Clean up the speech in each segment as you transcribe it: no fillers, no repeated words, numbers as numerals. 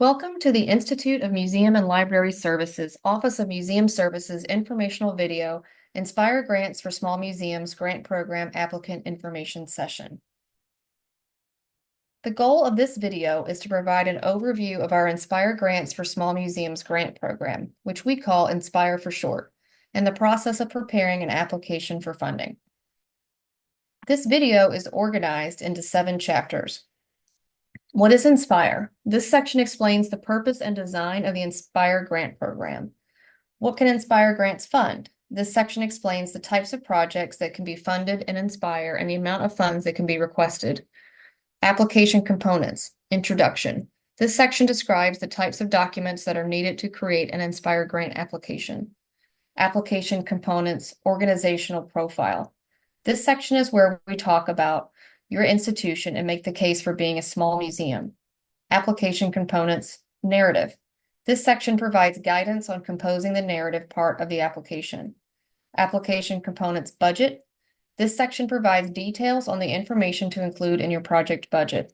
Welcome to the Institute of Museum and Library Services, Office of Museum Services informational video, Inspire Grants for Small Museums Grant Program Applicant Information Session. The goal of this video is to provide an overview of our Inspire Grants for Small Museums Grant Program, which we call Inspire for short, and the process of preparing an application for funding. This video is organized into 7 chapters. What is Inspire? This section explains the purpose and design of the Inspire Grant Program. What can Inspire Grants fund? This section explains the types of projects that can be funded in Inspire and the amount of funds that can be requested. Application components. Introduction. This section describes the types of documents that are needed to create an Inspire Grant application. Application components. Organizational profile. This section is where we talk about your institution and make the case for being a small museum. Application components, narrative. This section provides guidance on composing the narrative part of the application. Application components, budget. This section provides details on the information to include in your project budget.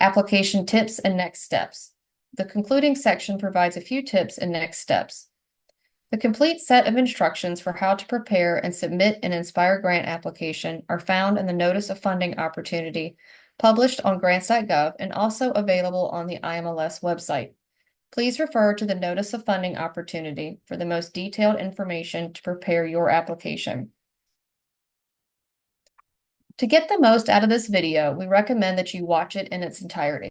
Application tips and next steps. The concluding section provides a few tips and next steps. The complete set of instructions for how to prepare and submit an Inspire Grant application are found in the Notice of Funding Opportunity published on grants.gov and also available on the IMLS website. Please refer to the Notice of Funding Opportunity for the most detailed information to prepare your application. To get the most out of this video, we recommend that you watch it in its entirety.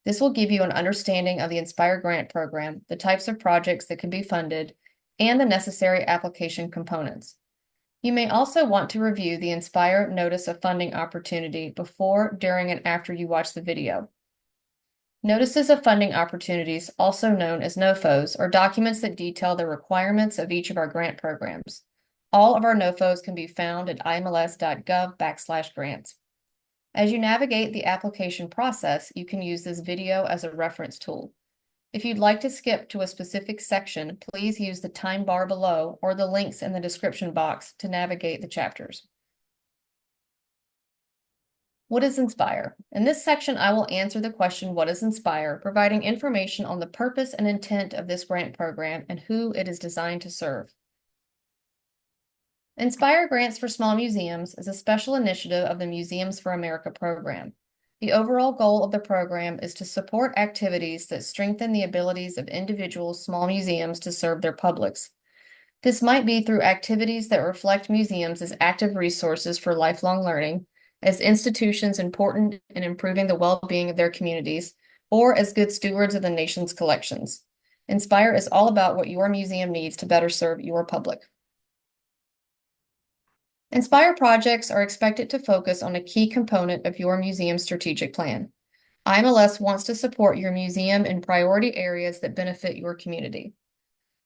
This will give you an understanding of the Inspire Grant Program, the types of projects that can be funded, and the necessary application components. You may also want to review the Inspire Notice of Funding Opportunity before, during, and after you watch the video. Notices of Funding Opportunities, also known as NOFOs, are documents that detail the requirements of each of our grant programs. All of our NOFOs can be found at imls.gov/grants. As you navigate the application process, you can use this video as a reference tool. If you'd like to skip to a specific section, please use the time bar below or the links in the description box to navigate the chapters. What is Inspire? In this section, I will answer the question, what is Inspire, providing information on the purpose and intent of this grant program and who it is designed to serve. Inspire Grants for Small Museums is a special initiative of the Museums for America program. The overall goal of the program is to support activities that strengthen the abilities of individual small museums to serve their publics. This might be through activities that reflect museums as active resources for lifelong learning, as institutions important in improving the well-being of their communities, or as good stewards of the nation's collections. Inspire is all about what your museum needs to better serve your public. Inspire projects are expected to focus on a key component of your museum's strategic plan. IMLS wants to support your museum in priority areas that benefit your community.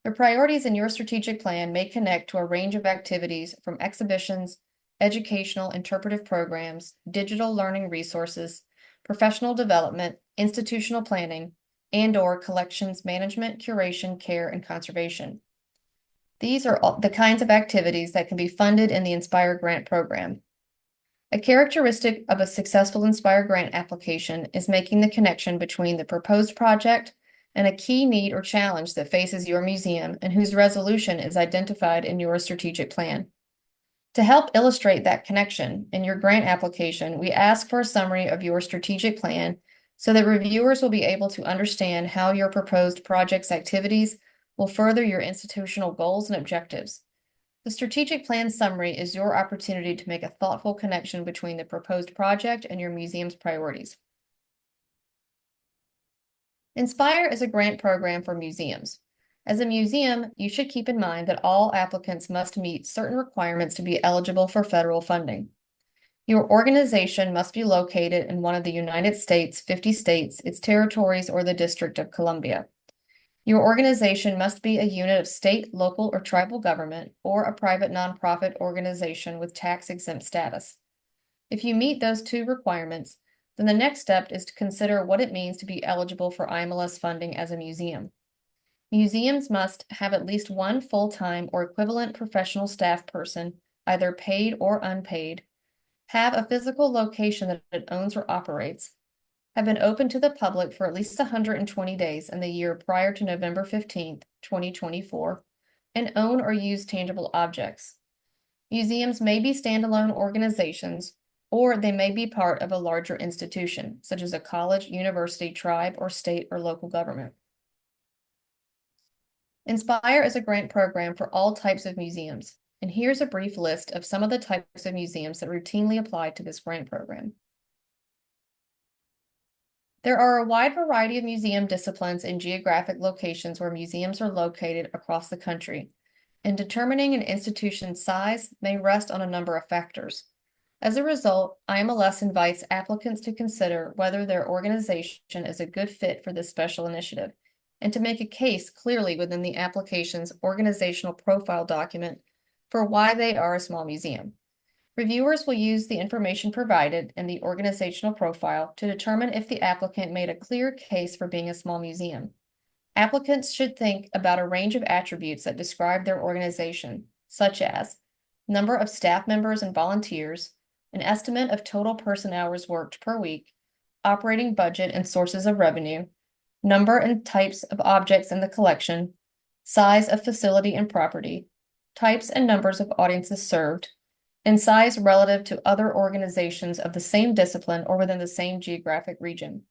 The priorities in your strategic plan may connect to a range of activities from exhibitions, educational interpretive programs, digital learning resources, professional development, institutional planning, and/or collections management, curation, care, and conservation. These are the kinds of activities that can be funded in the Inspire Grant Program. A characteristic of a successful Inspire Grant application is making the connection between the proposed project and a key need or challenge that faces your museum and whose resolution is identified in your strategic plan. To help illustrate that connection, in your grant application, we ask for a summary of your strategic plan so that reviewers will be able to understand how your proposed project's activities will further your institutional goals and objectives. The strategic plan summary is your opportunity to make a thoughtful connection between the proposed project and your museum's priorities. Inspire is a grant program for museums. As a museum, you should keep in mind that all applicants must meet certain requirements to be eligible for federal funding. Your organization must be located in one of the United States, 50 states, its territories, or the District of Columbia. Your organization must be a unit of state, local, or tribal government, or a private nonprofit organization with tax-exempt status. If you meet those 2 requirements, then the next step is to consider what it means to be eligible for IMLS funding as a museum. Museums must have at least 1 full-time or equivalent professional staff person, either paid or unpaid, have a physical location that it owns or operates, have been open to the public for at least 120 days in the year prior to November 15th, 2024, and own or use tangible objects. Museums may be standalone organizations, or they may be part of a larger institution, such as a college, university, tribe, or state or local government. Inspire is a grant program for all types of museums, and here's a brief list of some of the types of museums that routinely apply to this grant program. There are a wide variety of museum disciplines in geographic locations where museums are located across the country, and determining an institution's size may rest on a number of factors. As a result, IMLS invites applicants to consider whether their organization is a good fit for this special initiative, and to make a case clearly within the application's organizational profile document for why they are a small museum. Reviewers will use the information provided in the organizational profile to determine if the applicant made a clear case for being a small museum. Applicants should think about a range of attributes that describe their organization, such as number of staff members and volunteers, an estimate of total person hours worked per week, operating budget and sources of revenue, number and types of objects in the collection, size of facility and property, types and numbers of audiences served, and size relative to other organizations of the same discipline or within the same geographic region.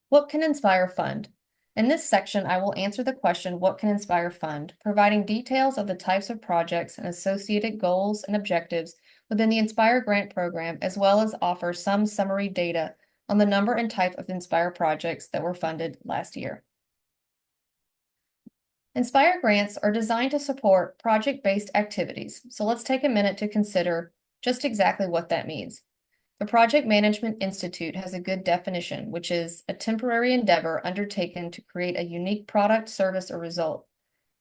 What can Inspire fund? In this section, I will answer the question, what can Inspire fund, providing details of the types of projects and associated goals and objectives within the Inspire grant program, as well as offer some summary data on the number and type of Inspire projects that were funded last year. Inspire grants are designed to support project-based activities, so let's take a minute to consider just exactly what that means. The Project Management Institute has a good definition, which is a temporary endeavor undertaken to create a unique product, service, or result.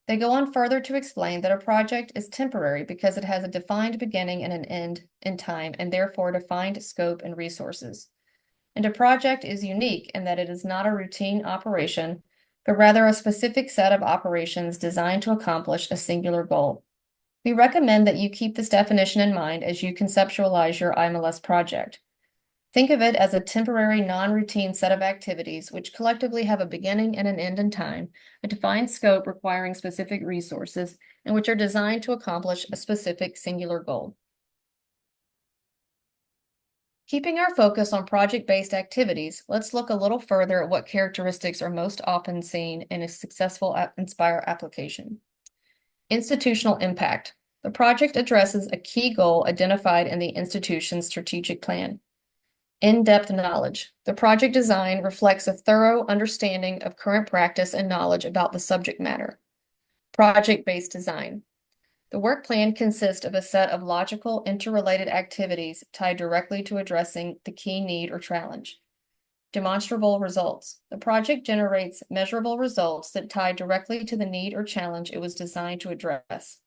They go on further to explain that a project is temporary because it has a defined beginning and an end in time, and therefore defined scope and resources. And a project is unique in that it is not a routine operation, but rather a specific set of operations designed to accomplish a singular goal. We recommend that you keep this definition in mind as you conceptualize your IMLS project. Think of it as a temporary, non-routine set of activities which collectively have a beginning and an end in time, a defined scope requiring specific resources, and which are designed to accomplish a specific singular goal. Keeping our focus on project-based activities, let's look a little further at what characteristics are most often seen in a successful Inspire application. Institutional impact. The project addresses a key goal identified in the institution's strategic plan. In-depth knowledge. The project design reflects a thorough understanding of current practice and knowledge about the subject matter. Project-based design. The work plan consists of a set of logical, interrelated activities tied directly to addressing the key need or challenge. Demonstrable results. The project generates measurable results that tie directly to the need or challenge it was designed to address.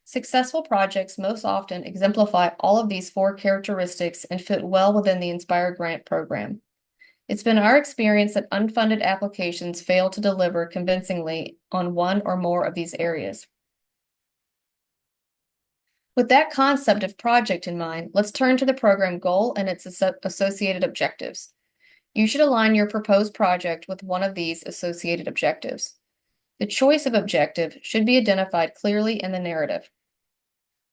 Successful projects most often exemplify all of these four characteristics and fit well within the Inspire grant program. It's been our experience that unfunded applications fail to deliver convincingly on one or more of these areas. With that concept of project in mind, let's turn to the program goal and its associated objectives. You should align your proposed project with one of these associated objectives. The choice of objective should be identified clearly in the narrative.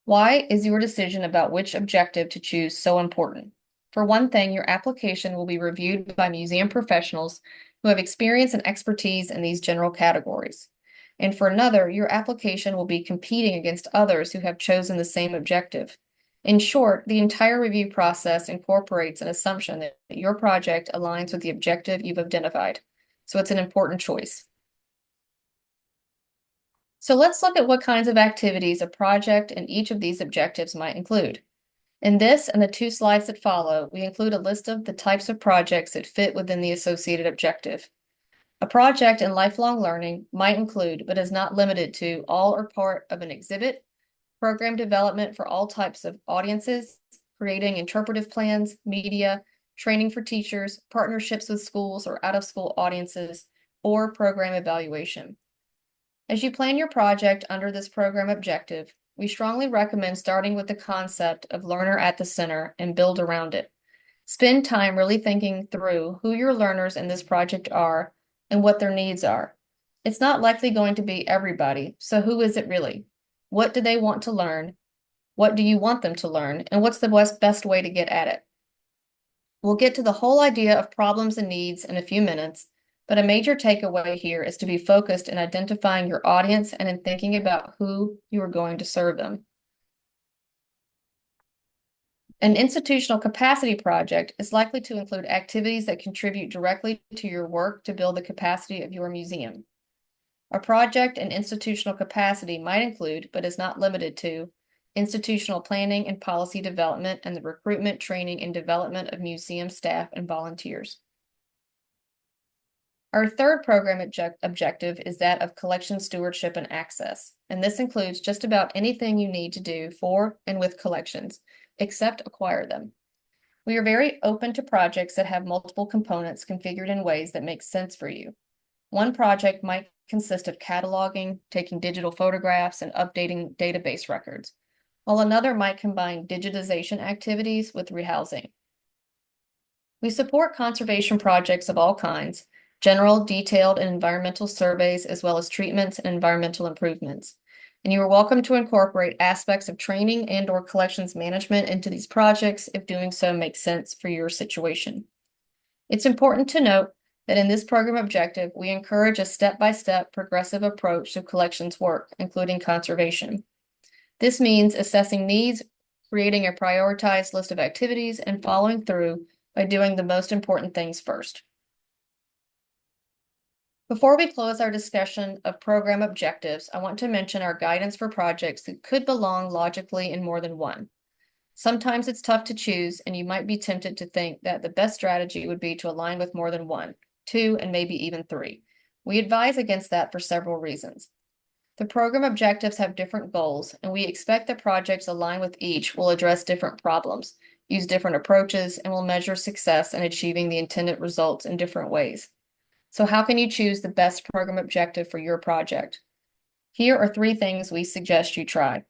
Why is your decision about which objective to choose so important? For one thing, your application will be reviewed by museum professionals who have experience and expertise in these general categories. And for another, your application will be competing against others who have chosen the same objective. In short, the entire review process incorporates an assumption that your project aligns with the objective you've identified. So it's an important choice. So let's look at what kinds of activities a project in each of these objectives might include. In this and the two slides that follow, we include a list of the types of projects that fit within the associated objective. A project in lifelong learning might include, but is not limited to, all or part of an exhibit, program development for all types of audiences, creating interpretive plans, media, training for teachers, partnerships with schools or out-of-school audiences, or program evaluation. As you plan your project under this program objective, we strongly recommend starting with the concept of learner at the center and build around it. Spend time really thinking through who your learners in this project are and what their needs are. It's not likely going to be everybody, so who is it really? What do they want to learn? What do you want them to learn? And what's the best way to get at it? We'll get to the whole idea of problems and needs in a few minutes, but a major takeaway here is to be focused in identifying your audience and in thinking about who you are going to serve them. An institutional capacity project is likely to include activities that contribute directly to your work to build the capacity of your museum. A project in institutional capacity might include, but is not limited to, institutional planning and policy development and the recruitment, training, and development of museum staff and volunteers. Our third program objective is that of collection stewardship and access, and this includes just about anything you need to do for and with collections, except acquire them. We are very open to projects that have multiple components configured in ways that make sense for you. One project might consist of cataloging, taking digital photographs, and updating database records, while another might combine digitization activities with rehousing. We support conservation projects of all kinds, general, detailed, and environmental surveys, as well as treatments and environmental improvements. And you are welcome to incorporate aspects of training and/or collections management into these projects if doing so makes sense for your situation. It's important to note that in this program objective, we encourage a step-by-step progressive approach to collections work, including conservation. This means assessing needs, creating a prioritized list of activities, and following through by doing the most important things first. Before we close our discussion of program objectives, I want to mention our guidance for projects that could belong logically in more than one. Sometimes it's tough to choose, and you might be tempted to think that the best strategy would be to align with more than one, two, and maybe even three. We advise against that for several reasons. The program objectives have different goals, and we expect that projects aligned with each will address different problems, use different approaches, and will measure success in achieving the intended results in different ways. So how can you choose the best program objective for your project? Here are 3 things we suggest you try.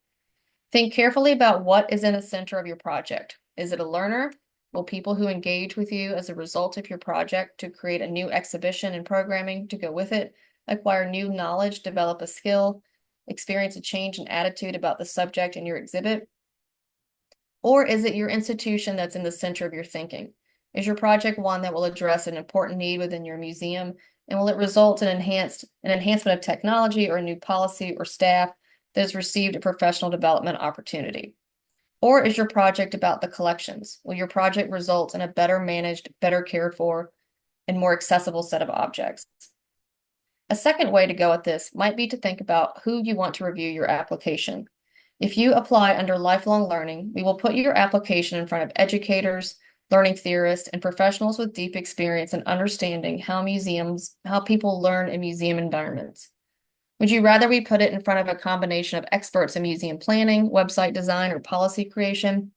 Think carefully about what is in the center of your project. Is it a learner? Will people who engage with you as a result of your project to create a new exhibition and programming to go with it, acquire new knowledge, develop a skill, experience a change in attitude about the subject in your exhibit? Or is it your institution that's in the center of your thinking? Is your project one that will address an important need within your museum? And will it result in an enhancement of technology or a new policy or staff that has received a professional development opportunity? Or is your project about the collections? Will your project result in a better managed, better cared for, and more accessible set of objects? A second way to go at this might be to think about who you want to review your application. If you apply under lifelong learning, we will put your application in front of educators, learning theorists, and professionals with deep experience in understanding how people learn in museum environments. Would you rather we put it in front of a combination of experts in museum planning, website design, or policy creation?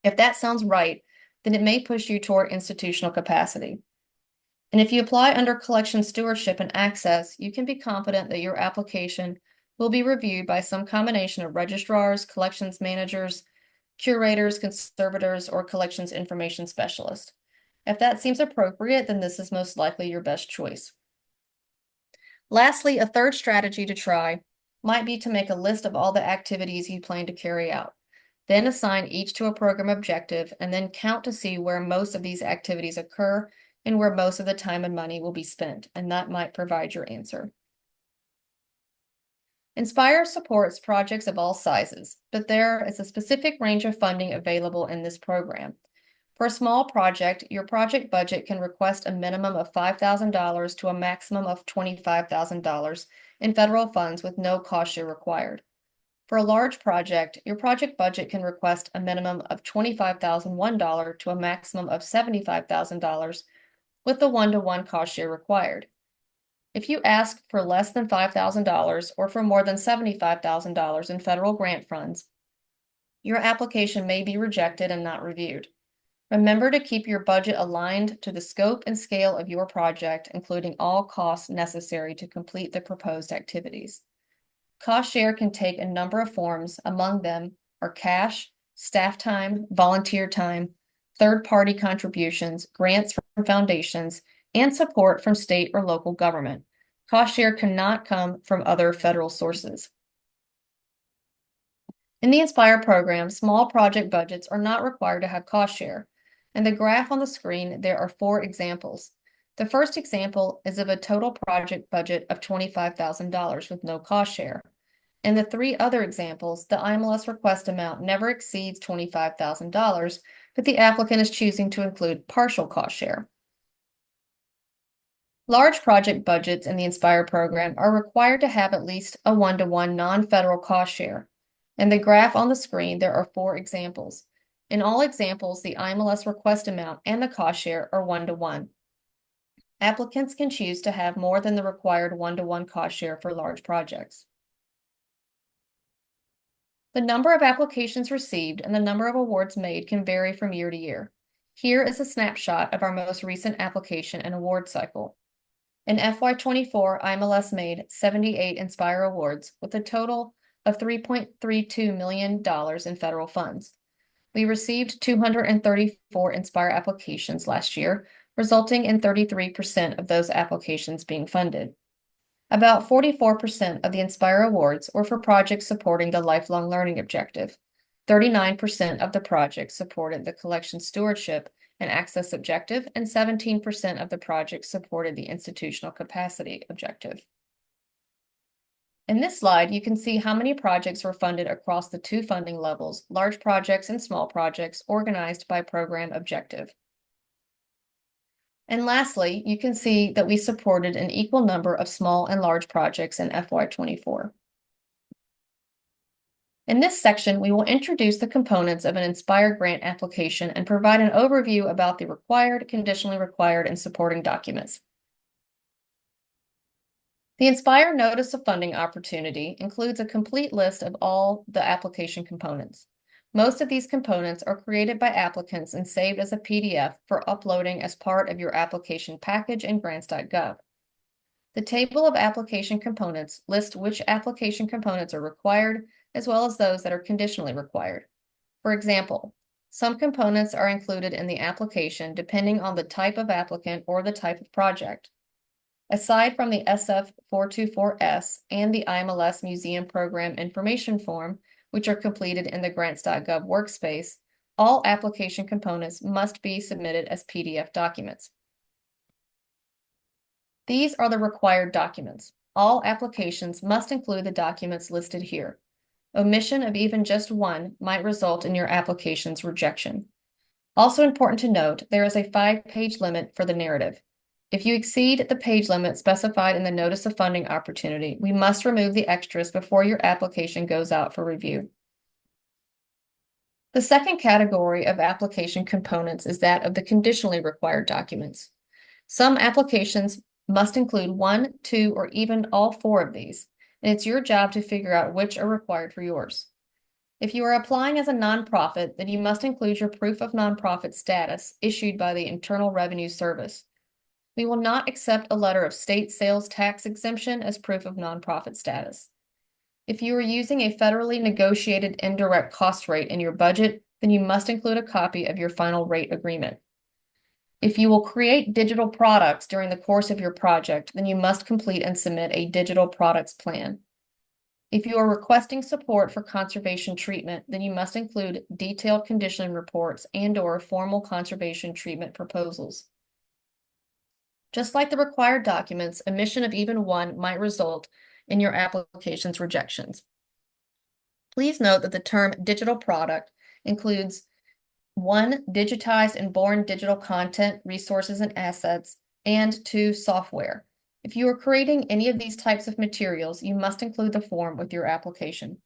If that sounds right, then it may push you toward institutional capacity. And if you apply under collection stewardship and access, you can be confident that your application will be reviewed by some combination of registrars, collections managers, curators, conservators, or collections information specialists. If that seems appropriate, then this is most likely your best choice. Lastly, a third strategy to try might be to make a list of all the activities you plan to carry out. Then assign each to a program objective and then count to see where most of these activities occur and where most of the time and money will be spent, and that might provide your answer. Inspire supports projects of all sizes, but there is a specific range of funding available in this program. For a small project, your project budget can request a minimum of $5,000 to a maximum of $25,000 in federal funds with no cost share required. For a large project, your project budget can request a minimum of $25,001 to a maximum of $75,000 with the one-to-one cost share required. If you ask for less than $5,000 or for more than $75,000 in federal grant funds, your application may be rejected and not reviewed. Remember to keep your budget aligned to the scope and scale of your project, including all costs necessary to complete the proposed activities. Cost share can take a number of forms. Among them are cash, staff time, volunteer time, third-party contributions, grants from foundations, and support from state or local government. Cost share cannot come from other federal sources. In the Inspire program, small project budgets are not required to have cost share. In the graph on the screen, there are 4 examples. The first example is of a total project budget of $25,000 with no cost share. In the 3 other examples, the IMLS request amount never exceeds $25,000, but the applicant is choosing to include partial cost share. Large project budgets in the Inspire program are required to have at least a 1-to-1 non-federal cost share. In the graph on the screen, there are 4 examples. In all examples, the IMLS request amount and the cost share are 1-to-1. Applicants can choose to have more than the required 1-to-1 cost share for large projects. The number of applications received and the number of awards made can vary from year to year. Here is a snapshot of our most recent application and award cycle. In FY24, IMLS made 78 Inspire awards with a total of $3.32 million in federal funds. We received 234 Inspire applications last year, resulting in 33% of those applications being funded. About 44% of the Inspire awards were for projects supporting the lifelong learning objective. 39% of the projects supported the collection stewardship and access objective, and 17% of the projects supported the institutional capacity objective. In this slide, you can see how many projects were funded across the 2 funding levels, large projects and small projects, organized by program objective. And lastly, you can see that we supported an equal number of small and large projects in FY24. In this section, we will introduce the components of an Inspire grant application and provide an overview about the required, conditionally required, and supporting documents. The Inspire Notice of Funding Opportunity includes a complete list of all the application components. Most of these components are created by applicants and saved as a PDF for uploading as part of your application package in grants.gov. The table of application components lists which application components are required, as well as those that are conditionally required. For example, some components are included in the application depending on the type of applicant or the type of project. Aside from the SF424S and the IMLS Museum Program Information Form, which are completed in the grants.gov workspace, all application components must be submitted as PDF documents. These are the required documents. All applications must include the documents listed here. Omission of even just one might result in your application's rejection. Also important to note, there is a 5-page limit for the narrative. If you exceed the page limit specified in the Notice of Funding Opportunity, we must remove the extras before your application goes out for review. The second category of application components is that of the conditionally required documents. Some applications must include 1, 2, or even all 4 of these, and it's your job to figure out which are required for yours. If you are applying as a nonprofit, then you must include your proof of nonprofit status issued by the Internal Revenue Service. We will not accept a letter of state sales tax exemption as proof of nonprofit status. If you are using a federally negotiated indirect cost rate in your budget, then you must include a copy of your final rate agreement. If you will create digital products during the course of your project, then you must complete and submit a digital products plan. If you are requesting support for conservation treatment, then you must include detailed condition reports and/or formal conservation treatment proposals. Just like the required documents, omission of even one might result in your application's rejections. Please note that the term digital product includes 1, digitized and born digital content, resources, and assets, and 2, software. If you are creating any of these types of materials, you must include the form with your application.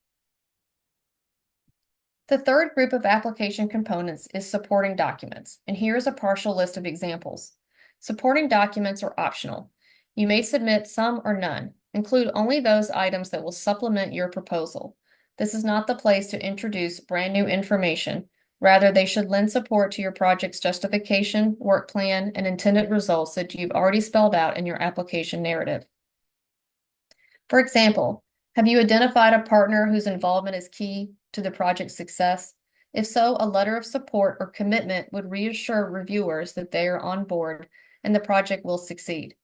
The third group of application components is supporting documents, and here is a partial list of examples. Supporting documents are optional. You may submit some or none. Include only those items that will supplement your proposal. This is not the place to introduce brand new information. Rather, they should lend support to your project's justification, work plan, and intended results that you've already spelled out in your application narrative. For example, have you identified a partner whose involvement is key to the project's success? If so, a letter of support or commitment would reassure reviewers that they are on board and the project will succeed.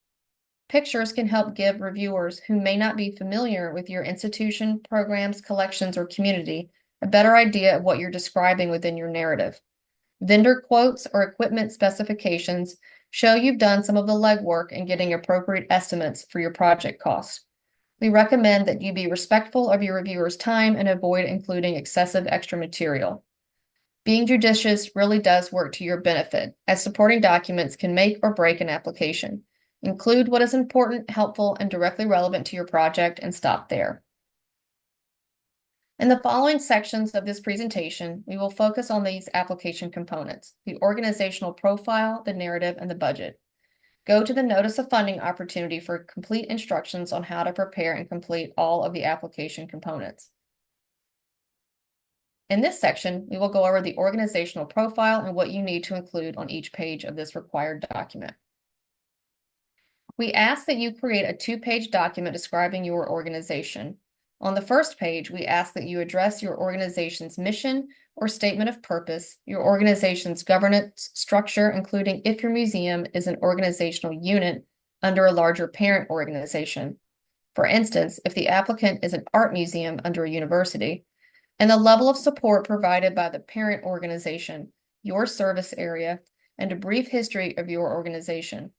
Pictures can help give reviewers who may not be familiar with your institution, programs, collections, or community a better idea of what you're describing within your narrative. Vendor quotes or equipment specifications show you've done some of the legwork in getting appropriate estimates for your project costs. We recommend that you be respectful of your reviewers' time and avoid including excessive extra material. Being judicious really does work to your benefit, as supporting documents can make or break an application. Include what is important, helpful, and directly relevant to your project and stop there. In the following sections of this presentation, we will focus on these application components: the organizational profile, the narrative, and the budget. Go to the Notice of Funding opportunity for complete instructions on how to prepare and complete all of the application components. In this section, we will go over the organizational profile and what you need to include on each page of this required document. We ask that you create a 2-page document describing your organization. On the first page, we ask that you address your organization's mission or statement of purpose, your organization's governance structure, including if your museum is an organizational unit under a larger parent organization. For instance, if the applicant is an art museum under a university, and the level of support provided by the parent organization, your service area, and a brief history of your organization.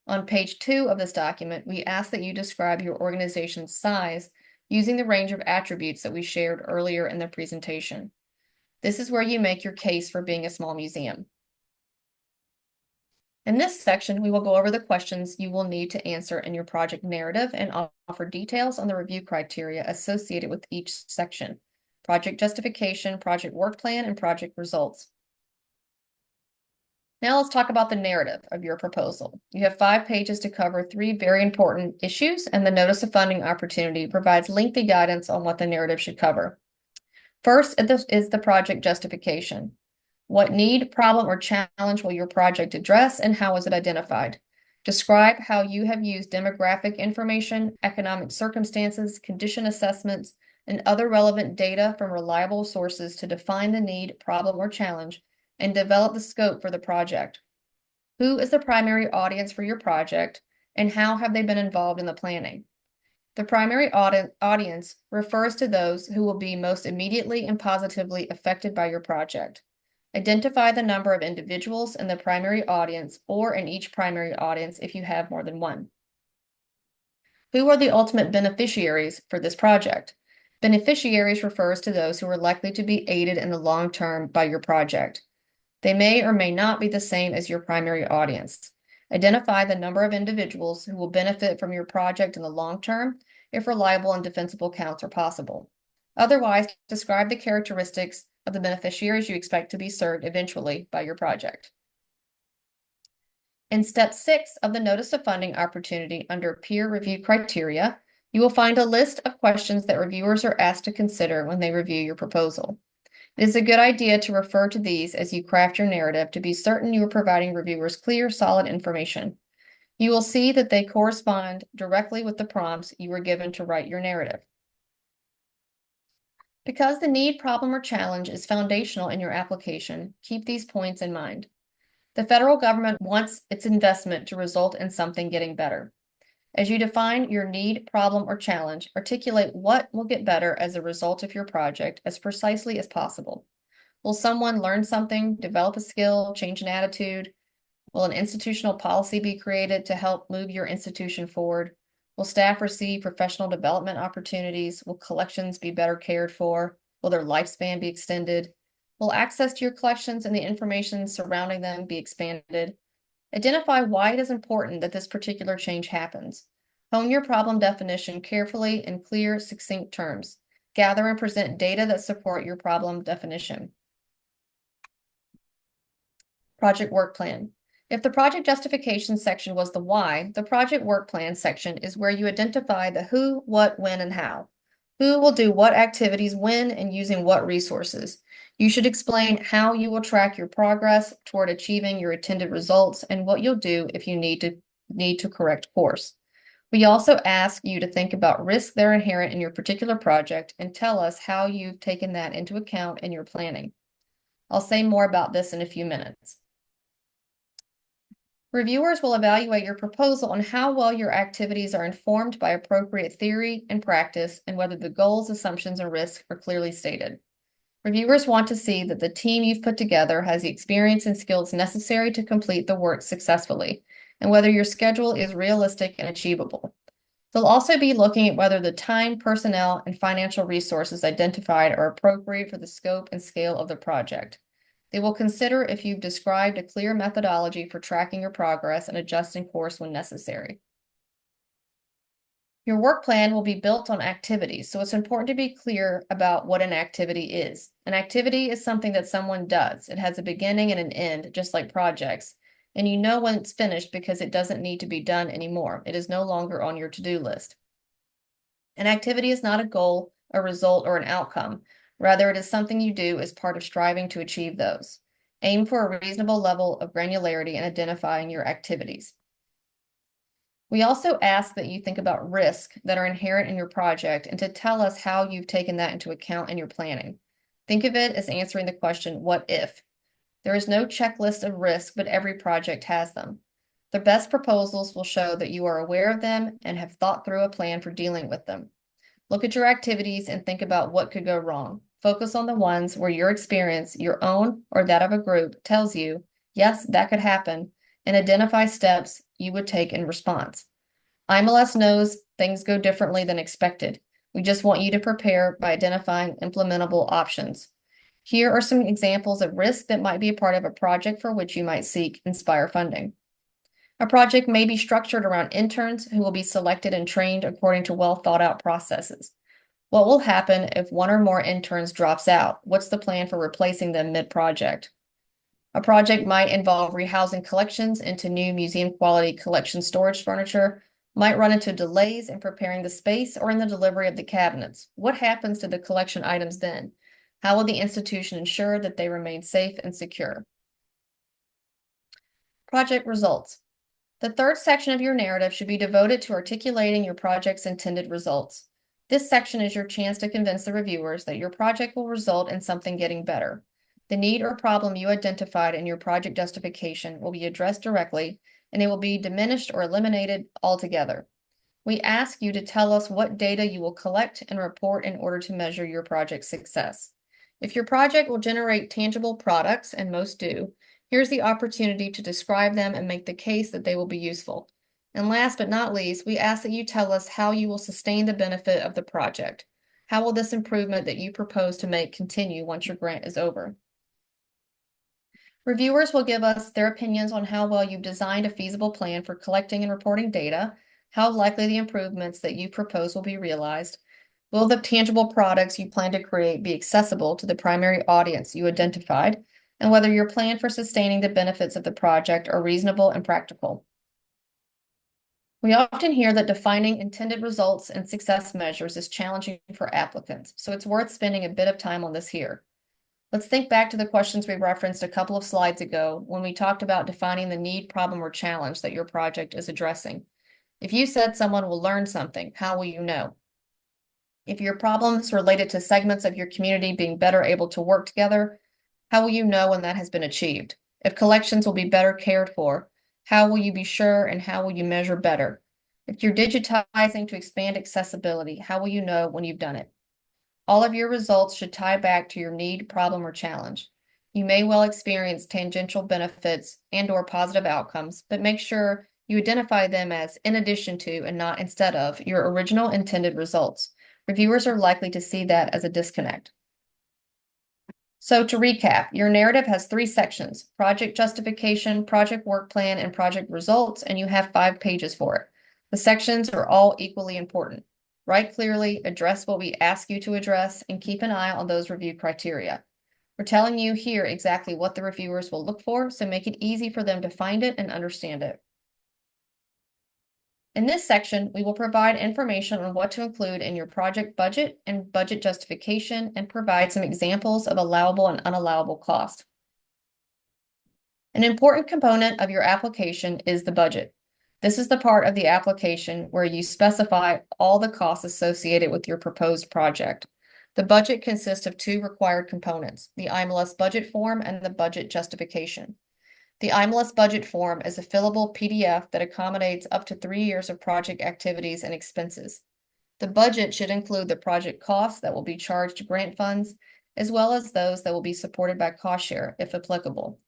On page 2 of this document, we ask that you describe your organization's size using the range of attributes that we shared earlier in the presentation. This is where you make your case for being a small museum. In this section, we will go over the questions you will need to answer in your project narrative and offer details on the review criteria associated with each section: project justification, project work plan, and project results. Now let's talk about the narrative of your proposal. You have 5 pages to cover 3 very important issues, and the Notice of Funding opportunity provides lengthy guidance on what the narrative should cover. First is the project justification. What need, problem, or challenge will your project address, and how is it identified? Describe how you have used demographic information, economic circumstances, condition assessments, and other relevant data from reliable sources to define the need, problem, or challenge and develop the scope for the project. Who is the primary audience for your project, and how have they been involved in the planning? The primary audience refers to those who will be most immediately and positively affected by your project. Identify the number of individuals in the primary audience or in each primary audience if you have more than one. Who are the ultimate beneficiaries for this project? Beneficiaries refers to those who are likely to be aided in the long term by your project. They may or may not be the same as your primary audience. Identify the number of individuals who will benefit from your project in the long term if reliable and defensible counts are possible. Otherwise, describe the characteristics of the beneficiaries you expect to be served eventually by your project. In step 6 of the Notice of Funding opportunity under peer review criteria, you will find a list of questions that reviewers are asked to consider when they review your proposal. It is a good idea to refer to these as you craft your narrative to be certain you are providing reviewers clear, solid information. You will see that they correspond directly with the prompts you were given to write your narrative. Because the need, problem, or challenge is foundational in your application, keep these points in mind. The federal government wants its investment to result in something getting better. As you define your need, problem, or challenge, articulate what will get better as a result of your project as precisely as possible. Will someone learn something, develop a skill, change an attitude? Will an institutional policy be created to help move your institution forward? Will staff receive professional development opportunities? Will collections be better cared for? Will their lifespan be extended? Will access to your collections and the information surrounding them be expanded? Identify why it is important that this particular change happens. Hone your problem definition carefully in clear, succinct terms. Gather and present data that support your problem definition. Project work plan. If the project justification section was the why, the project work plan section is where you identify the who, what, when, and how. Who will do what activities when and using what resources. You should explain how you will track your progress toward achieving your intended results and what you'll do if you need to correct course. We also ask you to think about risks that are inherent in your particular project and tell us how you've taken that into account in your planning. I'll say more about this in a few minutes. Reviewers will evaluate your proposal on how well your activities are informed by appropriate theory and practice and whether the goals, assumptions, and risks are clearly stated. Reviewers want to see that the team you've put together has the experience and skills necessary to complete the work successfully, and whether your schedule is realistic and achievable. They'll also be looking at whether the time, personnel, and financial resources identified are appropriate for the scope and scale of the project. They will consider if you've described a clear methodology for tracking your progress and adjusting course when necessary. Your work plan will be built on activities, so it's important to be clear about what an activity is. An activity is something that someone does. It has a beginning and an end, just like projects, and you know when it's finished because it doesn't need to be done anymore. It is no longer on your to-do list. An activity is not a goal, a result, or an outcome. Rather, it is something you do as part of striving to achieve those. Aim for a reasonable level of granularity in identifying your activities. We also ask that you think about risks that are inherent in your project and to tell us how you've taken that into account in your planning. Think of it as answering the question, what if? There is no checklist of risks, but every project has them. The best proposals will show that you are aware of them and have thought through a plan for dealing with them. Look at your activities and think about what could go wrong. Focus on the ones where your experience, your own or that of a group, tells you, yes, that could happen, and identify steps you would take in response. IMLS knows things go differently than expected. We just want you to prepare by identifying implementable options. Here are some examples of risks that might be a part of a project for which you might seek Inspire funding. A project may be structured around interns who will be selected and trained according to well thought out processes. What will happen if one or more interns drops out? What's the plan for replacing them mid-project? A project might involve rehousing collections into new museum quality collection storage furniture, might run into delays in preparing the space or in the delivery of the cabinets. What happens to the collection items then? How will the institution ensure that they remain safe and secure? Project results. The third section of your narrative should be devoted to articulating your project's intended results. This section is your chance to convince the reviewers that your project will result in something getting better. The need or problem you identified in your project justification will be addressed directly, and it will be diminished or eliminated altogether. We ask you to tell us what data you will collect and report in order to measure your project's success. If your project will generate tangible products, and most do, here's the opportunity to describe them and make the case that they will be useful. And last but not least, we ask that you tell us how you will sustain the benefit of the project. How will this improvement that you propose to make continue once your grant is over? Reviewers will give us their opinions on how well you've designed a feasible plan for collecting and reporting data, how likely the improvements that you propose will be realized, will the tangible products you plan to create be accessible to the primary audience you identified, and whether your plan for sustaining the benefits of the project are reasonable and practical. We often hear that defining intended results and success measures is challenging for applicants, so it's worth spending a bit of time on this here. Let's think back to the questions we referenced a couple of slides ago when we talked about defining the need, problem, or challenge that your project is addressing. If you said someone will learn something, how will you know? If your problem is related to segments of your community being better able to work together, how will you know when that has been achieved? If collections will be better cared for, how will you be sure and how will you measure better? If you're digitizing to expand accessibility, how will you know when you've done it? All of your results should tie back to your need, problem, or challenge. You may well experience tangential benefits and/or positive outcomes, but make sure you identify them as in addition to and not instead of your original intended results. Reviewers are likely to see that as a disconnect. So to recap, your narrative has 3 sections: project justification, project work plan, and project results, and you have 5 pages for it. The sections are all equally important. Write clearly, address what we ask you to address, and keep an eye on those review criteria. We're telling you here exactly what the reviewers will look for, so make it easy for them to find it and understand it. In this section, we will provide information on what to include in your project budget and budget justification and provide some examples of allowable and unallowable costs. An important component of your application is the budget. This is the part of the application where you specify all the costs associated with your proposed project. The budget consists of two required components, the IMLS budget form and the budget justification. The IMLS budget form is a fillable PDF that accommodates up to 3 years of project activities and expenses. The budget should include the project costs that will be charged to grant funds, as well as those that will be supported by cost share, if applicable.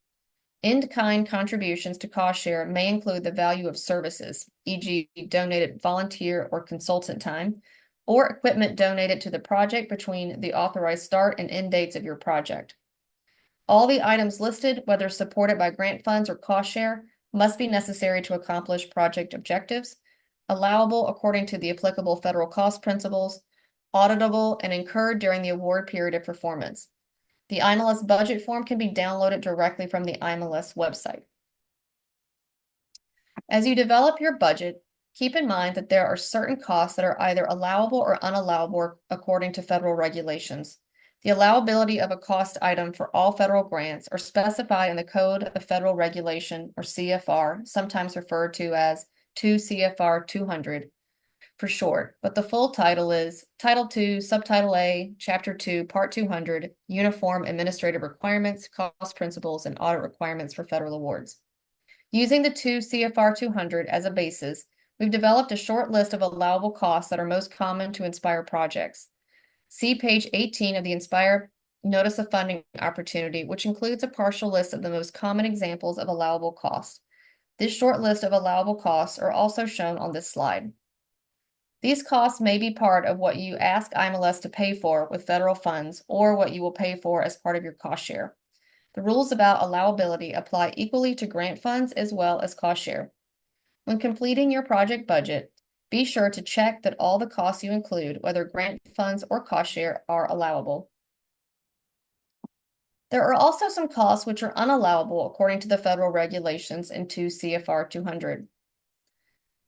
In-kind contributions to cost share may include the value of services, e.g. donated volunteer or consultant time, or equipment donated to the project between the authorized start and end dates of your project. All the items listed, whether supported by grant funds or cost share, must be necessary to accomplish project objectives, allowable according to the applicable federal cost principles, auditable, and incurred during the award period of performance. The IMLS budget form can be downloaded directly from the IMLS website. As you develop your budget, keep in mind that there are certain costs that are either allowable or unallowable according to federal regulations. The allowability of a cost item for all federal grants are specified in the Code of Federal Regulation, or CFR, sometimes referred to as 2 CFR 200 for short, but the full title is Title II, Subtitle A, Chapter 2, Part 200, Uniform Administrative Requirements, Cost Principles, and Audit Requirements for Federal Awards. Using the 2 CFR 200 as a basis, we've developed a short list of allowable costs that are most common to Inspire projects. See page 18 of the Inspire Notice of Funding Opportunity, which includes a partial list of the most common examples of allowable costs. This short list of allowable costs are also shown on this slide. These costs may be part of what you ask IMLS to pay for with federal funds or what you will pay for as part of your cost share. The rules about allowability apply equally to grant funds as well as cost share. When completing your project budget, be sure to check that all the costs you include, whether grant funds or cost share, are allowable. There are also some costs which are unallowable according to the federal regulations in 2 CFR 200.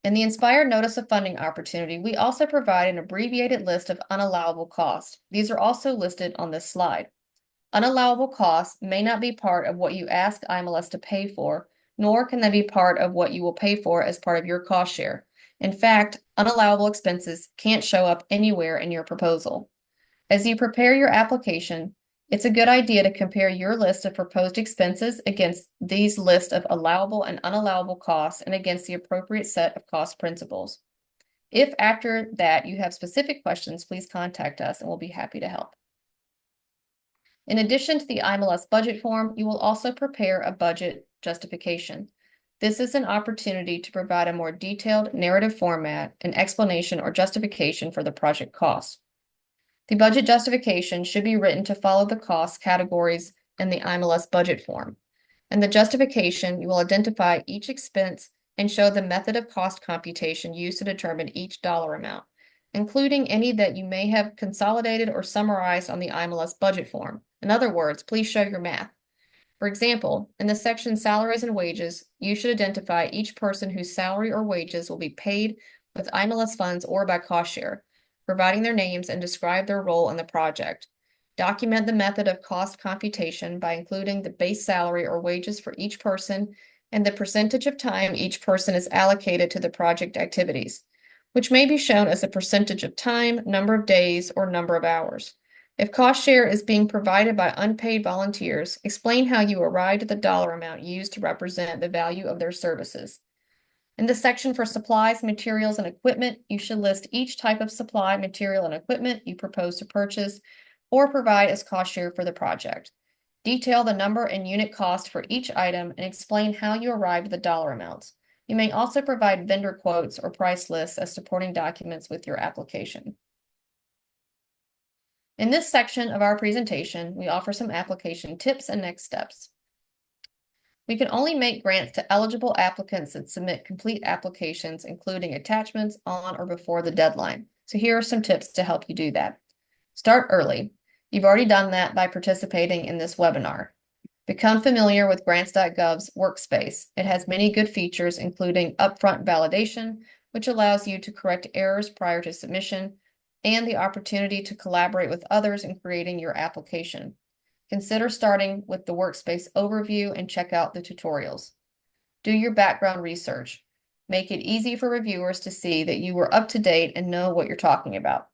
In the Inspire Notice of Funding Opportunity, we also provide an abbreviated list of unallowable costs. These are also listed on this slide. Unallowable costs may not be part of what you ask IMLS to pay for, nor can they be part of what you will pay for as part of your cost share. In fact, unallowable expenses can't show up anywhere in your proposal. As you prepare your application, it's a good idea to compare your list of proposed expenses against these lists of allowable and unallowable costs and against the appropriate set of cost principles. If after that you have specific questions, please contact us and we'll be happy to help. In addition to the IMLS budget form, you will also prepare a budget justification. This is an opportunity to provide a more detailed narrative format, an explanation or justification for the project cost. The budget justification should be written to follow the cost categories in the IMLS budget form. In the justification, you will identify each expense and show the method of cost computation used to determine each dollar amount, including any that you may have consolidated or summarized on the IMLS budget form. In other words, please show your math. For example, in the section Salaries and Wages, you should identify each person whose salary or wages will be paid with IMLS funds or by cost share, providing their names and describe their role in the project. Document the method of cost computation by including the base salary or wages for each person and the percentage of time each person is allocated to the project activities, which may be shown as a percentage of time, number of days, or number of hours. If cost share is being provided by unpaid volunteers, explain how you arrived at the dollar amount used to represent the value of their services. In the section for supplies, materials, and equipment, you should list each type of supply, material, and equipment you propose to purchase or provide as cost share for the project. Detail the number and unit cost for each item and explain how you arrived at the dollar amounts. You may also provide vendor quotes or price lists as supporting documents with your application. In this section of our presentation, we offer some application tips and next steps. We can only make grants to eligible applicants that submit complete applications, including attachments on or before the deadline. So here are some tips to help you do that. Start early. You've already done that by participating in this webinar. Become familiar with grants.gov's workspace. It has many good features, including upfront validation, which allows you to correct errors prior to submission, and the opportunity to collaborate with others in creating your application. Consider starting with the workspace overview and check out the tutorials. Do your background research. Make it easy for reviewers to see that you are up to date and know what you're talking about.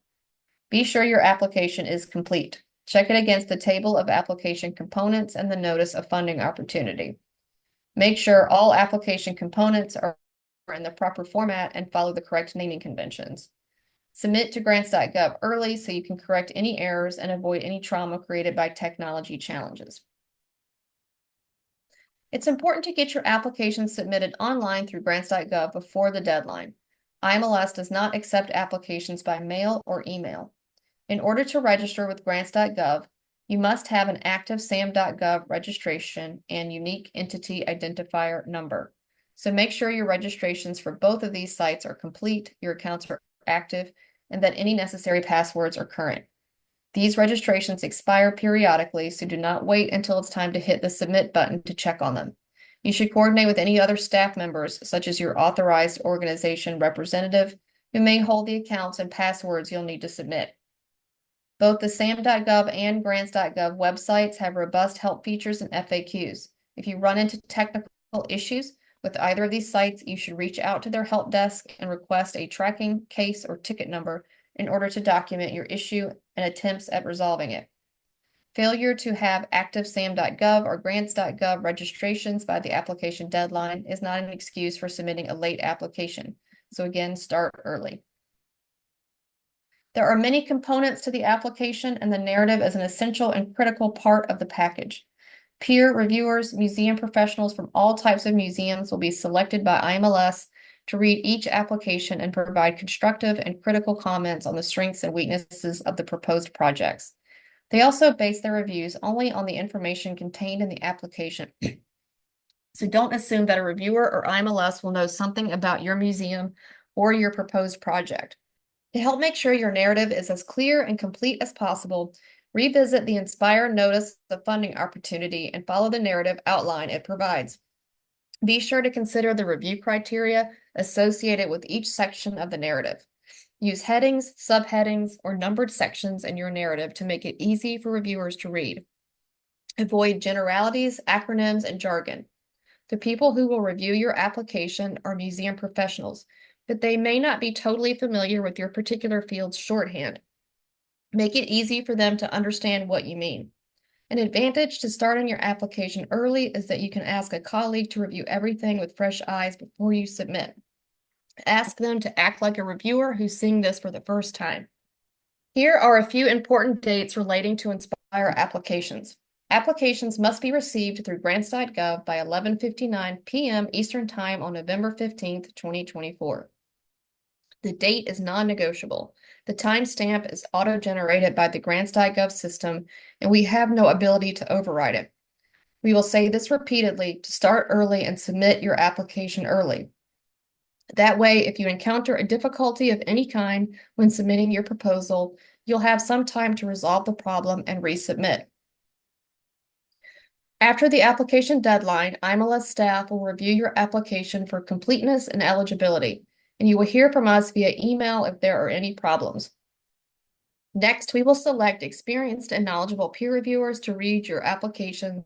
Be sure your application is complete. Check it against the table of application components and the notice of funding opportunity. Make sure all application components are in the proper format and follow the correct naming conventions. Submit to grants.gov early so you can correct any errors and avoid any trauma created by technology challenges. It's important to get your application submitted online through grants.gov before the deadline. IMLS does not accept applications by mail or email. In order to register with grants.gov, you must have an active SAM.gov registration and unique entity identifier number. So make sure your registrations for both of these sites are complete, your accounts are active, and that any necessary passwords are current. These registrations expire periodically, so do not wait until it's time to hit the submit button to check on them. You should coordinate with any other staff members, such as your authorized organization representative, who may hold the accounts and passwords you'll need to submit. Both the SAM.gov and grants.gov websites have robust help features and FAQs. If you run into technical issues with either of these sites, you should reach out to their help desk and request a tracking, case, or ticket number in order to document your issue and attempts at resolving it. Failure to have active SAM.gov or grants.gov registrations by the application deadline is not an excuse for submitting a late application. So again, start early. There are many components to the application, and the narrative is an essential and critical part of the package. Peer reviewers, museum professionals from all types of museums will be selected by IMLS to read each application and provide constructive and critical comments on the strengths and weaknesses of the proposed projects. They also base their reviews only on the information contained in the application. So don't assume that a reviewer or IMLS will know something about your museum or your proposed project. To help make sure your narrative is as clear and complete as possible, revisit the Inspire Notice of Funding Opportunity and follow the narrative outline it provides. Be sure to consider the review criteria associated with each section of the narrative. Use headings, subheadings, or numbered sections in your narrative to make it easy for reviewers to read. Avoid generalities, acronyms, and jargon. The people who will review your application are museum professionals, but they may not be totally familiar with your particular field's shorthand. Make it easy for them to understand what you mean. An advantage to starting your application early is that you can ask a colleague to review everything with fresh eyes before you submit. Ask them to act like a reviewer who's seeing this for the first time. Here are a few important dates relating to Inspire applications. Applications must be received through grants.gov by 11:59 p.m. Eastern Time on November 15th, 2024. The date is non-negotiable. The timestamp is auto-generated by the grants.gov system, and we have no ability to override it. We will say this repeatedly to start early and submit your application early. That way, if you encounter a difficulty of any kind when submitting your proposal, you'll have some time to resolve the problem and resubmit. After the application deadline, IMLS staff will review your application for completeness and eligibility, and you will hear from us via email if there are any problems. Next, we will select experienced and knowledgeable peer reviewers to read your applications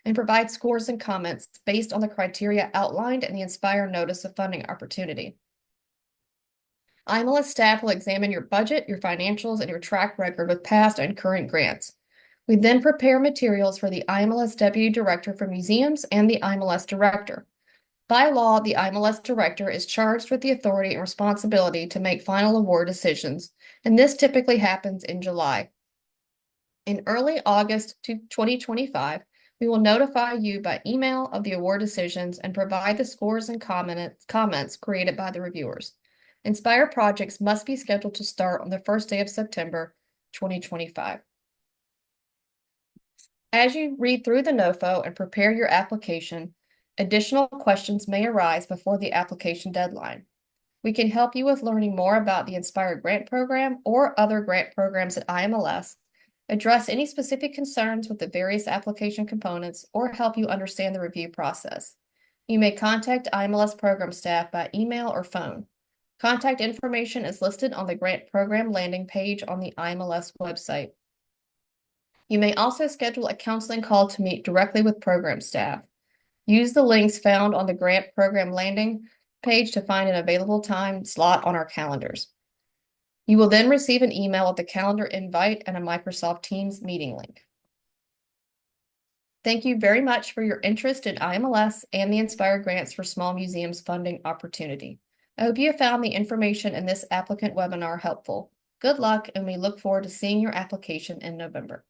and provide scores and comments based on the criteria outlined in the Inspire Notice of Funding Opportunity. IMLS staff will examine your budget, your financials, and your track record with past and current grants. We then prepare materials for the IMLS Deputy Director for Museums and the IMLS Director. By law, the IMLS Director is charged with the authority and responsibility to make final award decisions, and this typically happens in July. In early August 2025, we will notify you by email of the award decisions and provide the scores and comments created by the reviewers. Inspire projects must be scheduled to start on the first day of September 2025. As you read through the NOFO and prepare your application, additional questions may arise before the application deadline. We can help you with learning more about the Inspire Grant Program or other grant programs at IMLS, address any specific concerns with the various application components, or help you understand the review process. You may contact IMLS program staff by email or phone. Contact information is listed on the grant program landing page on the IMLS website. You may also schedule a counseling call to meet directly with program staff. Use the links found on the grant program landing page to find an available time slot on our calendars. You will then receive an email with a calendar invite and a Microsoft Teams meeting link. Thank you very much for your interest in IMLS and the Inspire Grants for Small Museums funding opportunity. I hope you have found the information in this applicant webinar helpful. Good luck, and we look forward to seeing your application in November.